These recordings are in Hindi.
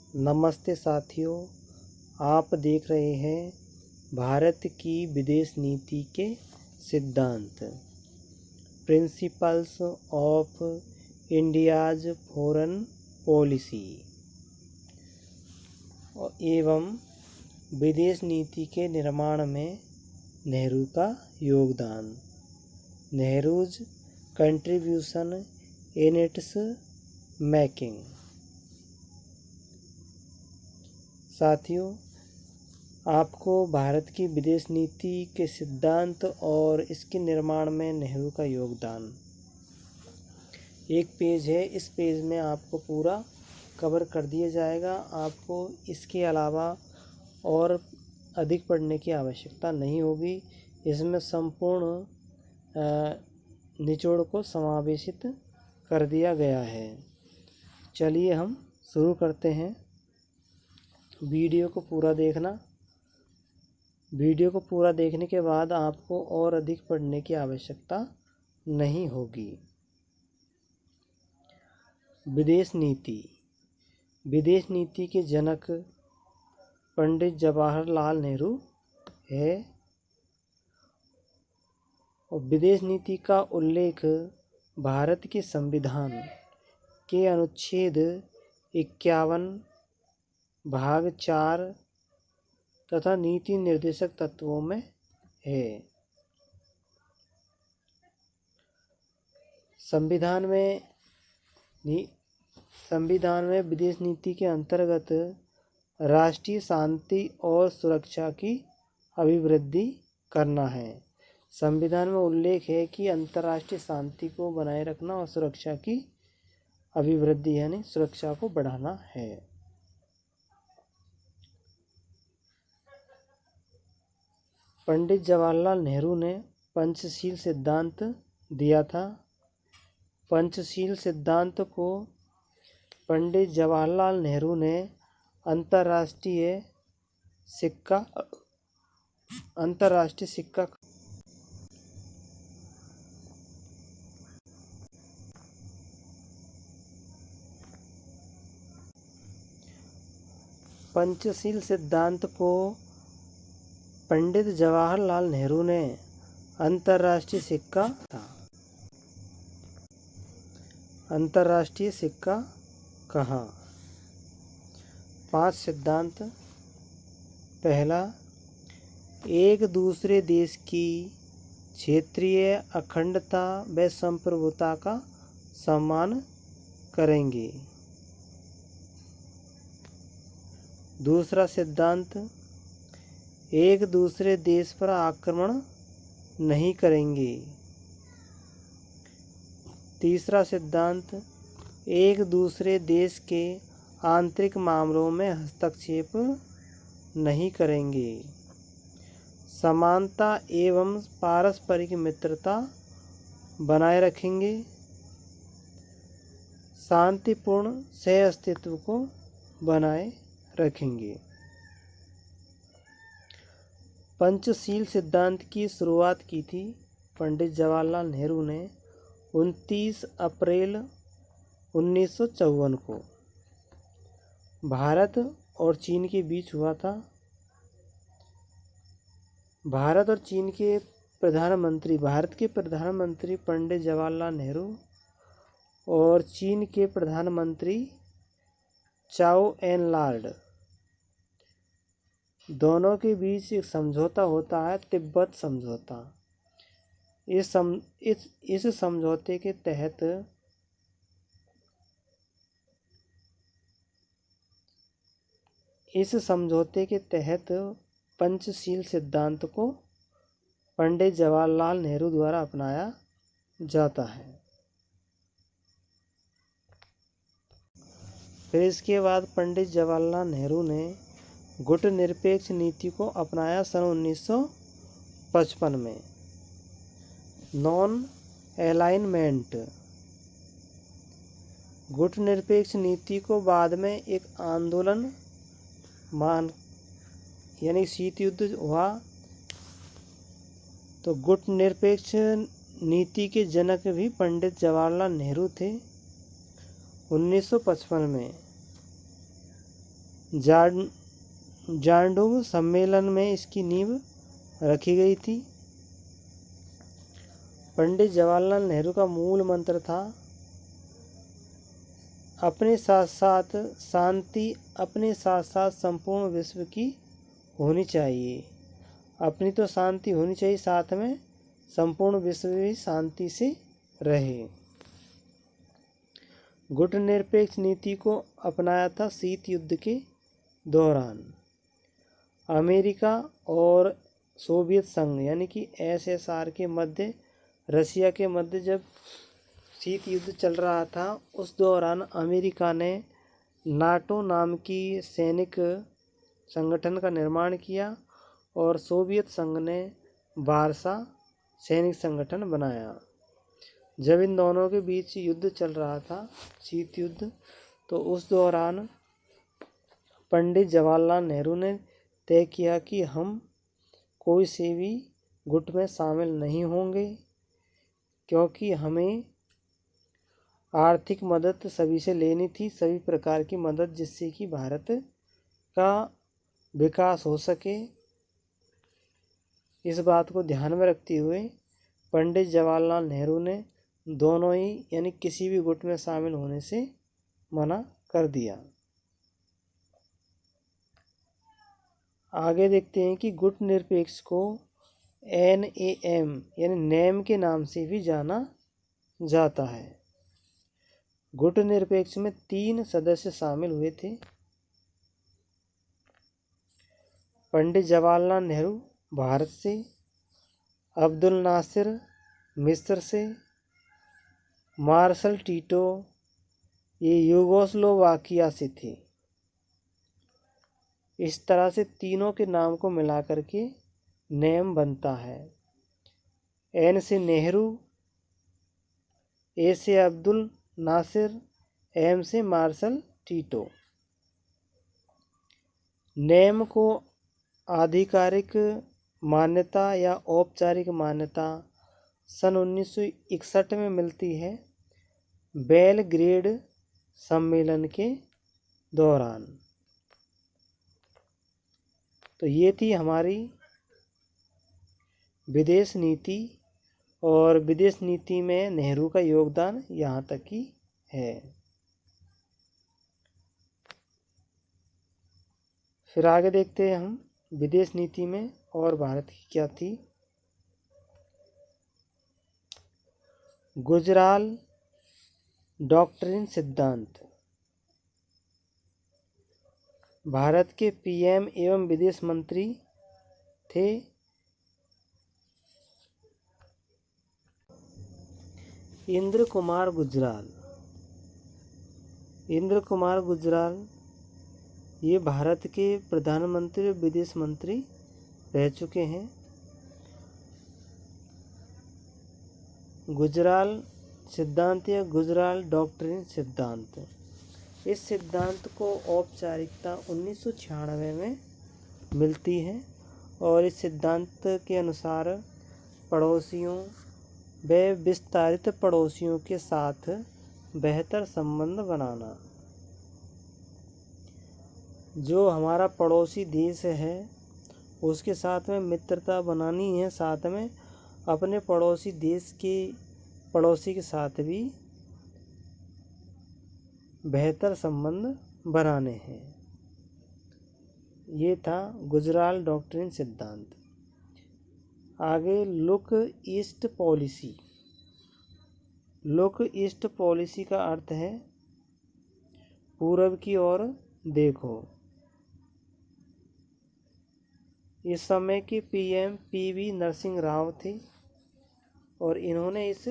नमस्ते साथियों, आप देख रहे हैं भारत की विदेश नीति के सिद्धांत, principles of India's foreign policy एवं विदेश नीति के निर्माण में नेहरू का योगदान, Nehru's contribution in its making. साथियों, आपको भारत की विदेश नीति के सिद्धांत और इसके निर्माण में नेहरू का योगदान एक पेज है। इस पेज में आपको पूरा कवर कर दिया जाएगा। आपको इसके अलावा और अधिक पढ़ने की आवश्यकता नहीं होगी। इसमें संपूर्ण निचोड़ को समावेशित कर दिया गया है। चलिए हम शुरू करते हैं। वीडियो को पूरा देखना। वीडियो को पूरा देखने के बाद आपको और अधिक पढ़ने की आवश्यकता नहीं होगी। विदेश नीति। विदेश नीति के जनक पंडित जवाहरलाल नेहरू है और विदेश नीति का उल्लेख भारत के संविधान के अनुच्छेद 51 भाग 4 तथा नीति निर्देशक तत्वों में है। संविधान में विदेश नीति के अंतर्गत राष्ट्रीय शांति और सुरक्षा की अभिवृद्धि करना है। संविधान में उल्लेख है कि अंतर्राष्ट्रीय शांति को बनाए रखना और सुरक्षा की अभिवृद्धि यानी सुरक्षा को बढ़ाना है। पंडित जवाहरलाल नेहरू ने पंचशील सिद्धांत दिया था। पंचशील सिद्धांत को पंडित जवाहरलाल नेहरू ने अंतर्राष्ट्रीय सिक्का पंचशील सिद्धांत को पंडित जवाहरलाल नेहरू ने अंतर्राष्ट्रीय सिक्का कहा। 5 सिद्धांत। पहला, एक दूसरे देश की क्षेत्रीय अखंडता व संप्रभुता का सम्मान करेंगे। दूसरा सिद्धांत, एक दूसरे देश पर आक्रमण नहीं करेंगे। तीसरा सिद्धांत, एक दूसरे देश के आंतरिक मामलों में हस्तक्षेप नहीं करेंगे। समानता एवं पारस्परिक मित्रता बनाए रखेंगे। शांतिपूर्ण सहअस्तित्व को बनाए रखेंगे। पंचशील सिद्धांत की शुरुआत की थी पंडित जवाहरलाल नेहरू ने 29 अप्रैल 1954 को भारत और चीन के बीच हुआ था। भारत और चीन के भारत के प्रधानमंत्री पंडित जवाहरलाल नेहरू और चीन के प्रधानमंत्री चाओ एन लार्ड दोनों के बीच एक समझौता होता है, तिब्बत समझौता। इस समझौते के तहत पंचशील सिद्धांत को पंडित जवाहरलाल नेहरू द्वारा अपनाया जाता है। फिर इसके बाद पंडित जवाहरलाल नेहरू ने गुटनिरपेक्ष नीति को अपनाया सन 1955 में। नॉन अलाइनमेंट गुटनिरपेक्ष नीति को बाद में एक आंदोलन यानी शीत युद्ध हुआ तो गुटनिरपेक्ष नीति के जनक भी पंडित जवाहरलाल नेहरू थे। 1955 में जांडुव सम्मेलन में इसकी नींव रखी गई थी। पंडित जवाहरलाल नेहरू का मूल मंत्र था अपने साथ साथ शांति, अपने साथ साथ संपूर्ण विश्व की होनी चाहिए। अपनी तो शांति होनी चाहिए, साथ में संपूर्ण विश्व भी शांति से रहे। गुटनिरपेक्ष नीति को अपनाया था शीत युद्ध के दौरान। अमेरिका और सोवियत संघ यानी कि एसएसआर के मध्य, रसिया के मध्य जब शीत युद्ध चल रहा था, उस दौरान अमेरिका ने नाटो नाम की सैनिक संगठन का निर्माण किया और सोवियत संघ ने वारसा सैनिक संगठन बनाया। जब इन दोनों के बीच युद्ध चल रहा था, शीत युद्ध, तो उस दौरान पंडित जवाहरलाल नेहरू ने तय किया कि हम कोई से भी गुट में शामिल नहीं होंगे, क्योंकि हमें आर्थिक मदद सभी से लेनी थी, सभी प्रकार की मदद, जिससे कि भारत का विकास हो सके। इस बात को ध्यान में रखते हुए पंडित जवाहरलाल नेहरू ने दोनों ही यानी किसी भी गुट में शामिल होने से मना कर दिया। आगे देखते हैं कि गुट निरपेक्ष को NAM यानी नेम के नाम से भी जाना जाता है। गुट निरपेक्ष में 3 सदस्य शामिल हुए थे। पंडित जवाहरलाल नेहरू भारत से, अब्दुल नासिर मिस्र से, मार्शल टीटो ये यूगोस्लोवाकिया से थे। इस तरह से तीनों के नाम को मिला करके नेम बनता है। N से नेहरू, A से अब्दुल नासिर, M से मार्शल टीटो। नेम को आधिकारिक मान्यता या औपचारिक मान्यता सन 1961 में मिलती है, बेलग्रेड सम्मेलन के दौरान। तो ये थी हमारी विदेश नीति, और विदेश नीति में नेहरू का योगदान यहाँ तक ही है। फिर आगे देखते हैं हम विदेश नीति में और भारत की क्या थी। गुजराल डॉक्ट्रिन सिद्धांत। भारत के PM एवं विदेश मंत्री थे इंद्र कुमार गुजराल। इंद्र कुमार गुजराल ये भारत के प्रधानमंत्री और विदेश मंत्री रह चुके हैं। गुजराल सिद्धांत या गुजराल डॉक्ट्रिन सिद्धांत, इस सिद्धांत को औपचारिकता 1996 में मिलती है, और इस सिद्धांत के अनुसार पड़ोसियों व विस्तारित पड़ोसियों के साथ बेहतर संबंध बनाना। जो हमारा पड़ोसी देश है उसके साथ में मित्रता बनानी है, साथ में अपने पड़ोसी देश के पड़ोसी के साथ भी बेहतर संबंध बनाने हैं। ये था गुजराल डॉक्ट्रिन सिद्धांत। आगे look east policy. Look east policy का अर्थ है पूरब की ओर देखो। इस समय के PM PV नरसिंह राव थे, और इन्होंने इस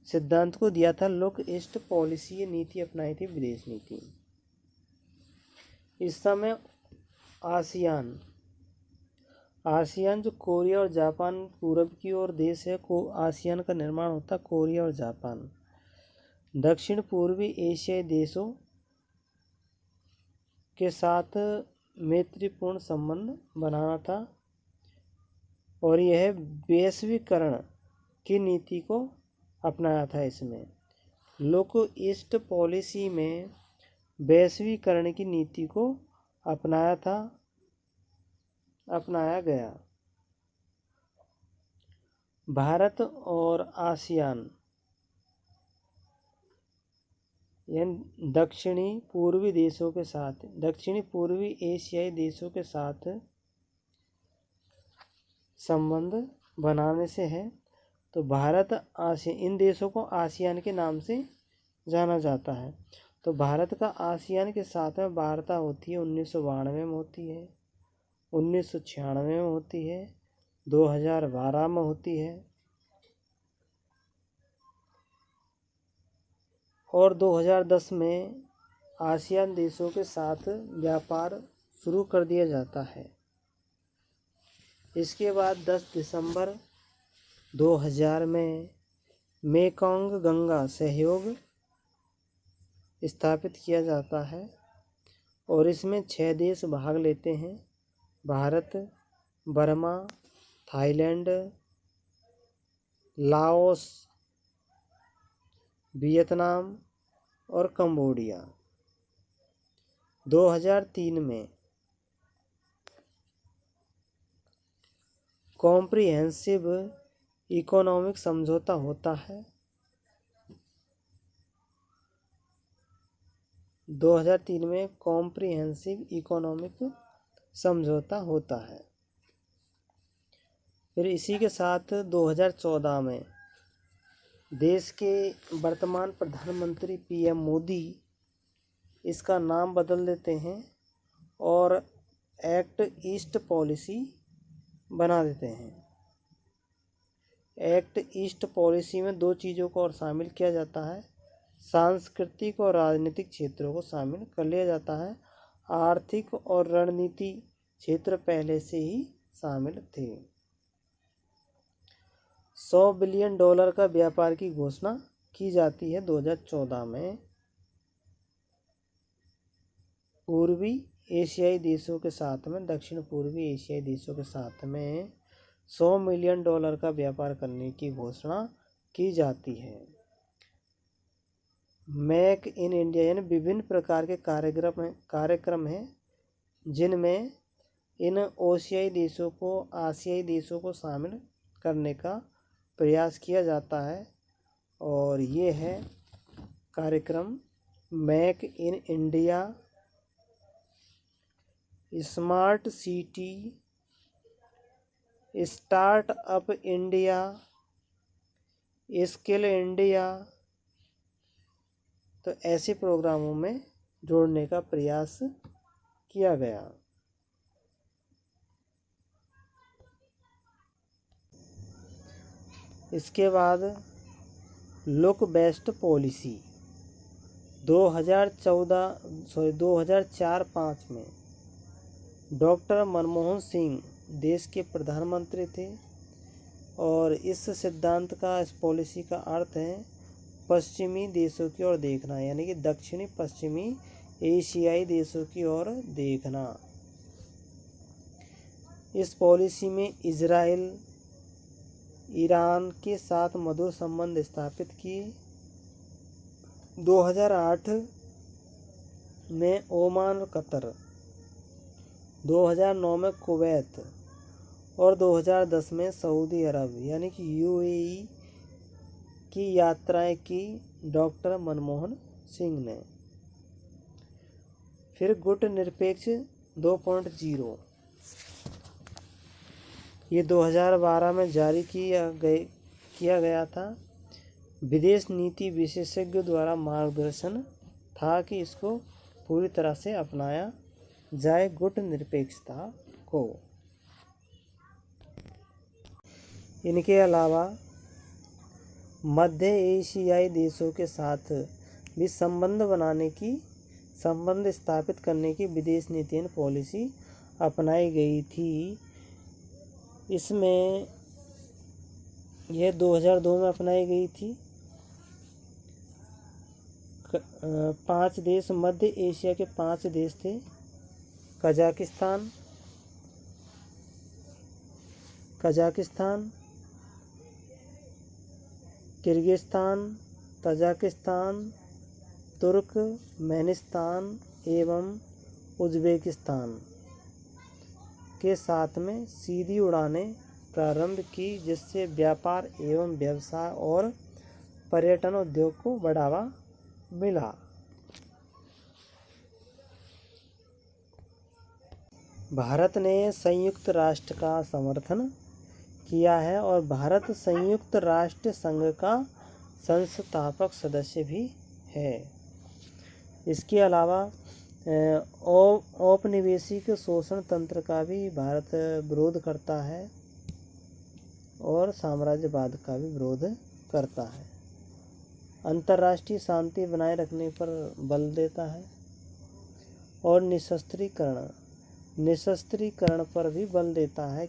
सिद्धांत को दिया था लुक ईस्ट पॉलिसी, ये नीति अपनाई थी विदेश नीति। इस समय आसियान जो कोरिया और जापान पूरब की ओर देश है, आसियान का निर्माण होता कोरिया और जापान। दक्षिण पूर्वी एशियाई देशों के साथ मैत्रीपूर्ण संबंध बनाना था, और यह वैश्वीकरण की नीति को अपनाया था। इसमें लुक ईस्ट पॉलिसी में वैश्वीकरण की नीति को अपनाया गया। भारत और आसियान यानी दक्षिणी पूर्वी एशियाई देशों के साथ संबंध बनाने से है। तो भारत आसियान, इन देशों को आसियान के नाम से जाना जाता है। तो भारत का आसियान के साथ में वार्ता होती है 1992 में होती है, 1996 में होती है, 2012 में होती है और 2010 में आसियान देशों के साथ व्यापार शुरू कर दिया जाता है। इसके बाद 10 दिसंबर 2000 में मेकोंग गंगा सहयोग स्थापित किया जाता है और इसमें 6 देश भाग लेते हैं: Bharat, Burma, Thailand, Laos, Vietnam और कंबोडिया। 2003 में कॉम्प्रिहेंसिव इकोनॉमिक समझौता होता है। 2003 में कॉम्प्रिहेंसिव इकोनॉमिक समझौता होता है। फिर इसी के साथ 2014 में देश के वर्तमान प्रधानमंत्री पीएम मोदी इसका नाम बदल देते हैं और एक्ट ईस्ट पॉलिसी बना देते हैं। एक्ट ईस्ट पॉलिसी में 2 चीज़ों को और शामिल किया जाता है: सांस्कृतिक और राजनीतिक क्षेत्रों को शामिल कर लिया जाता है। आर्थिक और रणनीति क्षेत्र पहले से ही शामिल थे। $100 बिलियन का व्यापार की घोषणा की जाती है 2014 में। पूर्वी एशियाई देशों के साथ में, दक्षिण पूर्वी एशियाई देशों के साथ में $100 मिलियन का व्यापार करने की घोषणा की जाती है। मेक इन इंडिया यानी विभिन्न प्रकार के कार्यक्रम हैं जिनमें इन आसियाई देशों को शामिल करने का प्रयास किया जाता है और ये है कार्यक्रम make in India, smart city, start up India, skill India. तो ऐसे प्रोग्रामों में जोड़ने का प्रयास किया गया। इसके बाद लुक बेस्ट पॉलिसी 2004-5 में डॉक्टर मनमोहन सिंह देश के प्रधानमंत्री थे और इस सिद्धांत का, इस पॉलिसी का अर्थ है पश्चिमी देशों की ओर देखना, यानी कि दक्षिणी पश्चिमी एशियाई देशों की ओर देखना। इस पॉलिसी में इजराइल, ईरान के साथ मधुर संबंध स्थापित किए। 2008 में ओमान और कतर, 2009 में कुवैत और 2010 में सऊदी अरब यानी कि यूएई की यात्राएं की डॉक्टर मनमोहन सिंह ने। फिर गुट निरपेक्ष 2.0 ये 2012 में जारी किया गया था। विदेश नीति विशेषज्ञों द्वारा मार्गदर्शन था कि इसको पूरी तरह से अपनाया जाए गुट निरपेक्षता को। इनके अलावा मध्य एशियाई देशों के साथ भी संबंध स्थापित करने की विदेश नीति एवं पॉलिसी अपनाई गई थी। इसमें यह 2002 में अपनाई गई थी। 5 देश, मध्य एशिया के 5 देश थे: कजाकिस्तान, किर्गिस्तान, तजाकिस्तान, तुर्कमेनिस्तान एवं उज़्बेकिस्तान के साथ में सीधी उड़ानें प्रारंभ की, जिससे व्यापार एवं व्यवसाय और पर्यटन उद्योग को बढ़ावा मिला। भारत ने संयुक्त राष्ट्र का समर्थन किया है और भारत संयुक्त राष्ट्र संघ का संस्थापक सदस्य भी है। इसके अलावा औपनिवेशिक शोषण तंत्र का भी भारत विरोध करता है और साम्राज्यवाद का भी विरोध करता है। अंतर्राष्ट्रीय शांति बनाए रखने पर बल देता है और निशस्त्रीकरण पर भी बल देता है,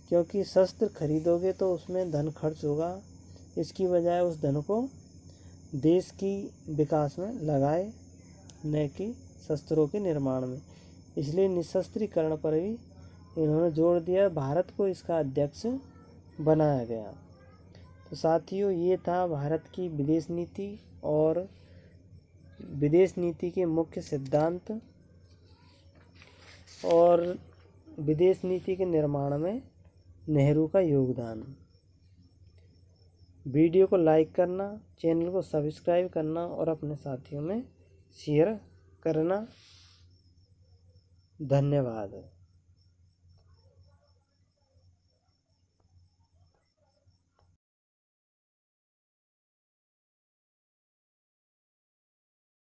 क्योंकि शस्त्र खरीदोगे तो उसमें धन खर्च होगा। इसकी बजाय उस धन को देश की विकास में लगाए, न कि शस्त्रों के निर्माण में। इसलिए निशस्त्रीकरण पर भी इन्होंने जोर दिया। भारत को इसका अध्यक्ष बनाया गया। तो साथियों, ये था भारत की विदेश नीति और विदेश नीति के मुख्य सिद्धांत और विदेश नीति के निर्माण में नेहरू का योगदान। वीडियो को लाइक करना, चैनल को सब्सक्राइब करना और अपने साथियों में शेयर करना। धन्यवाद।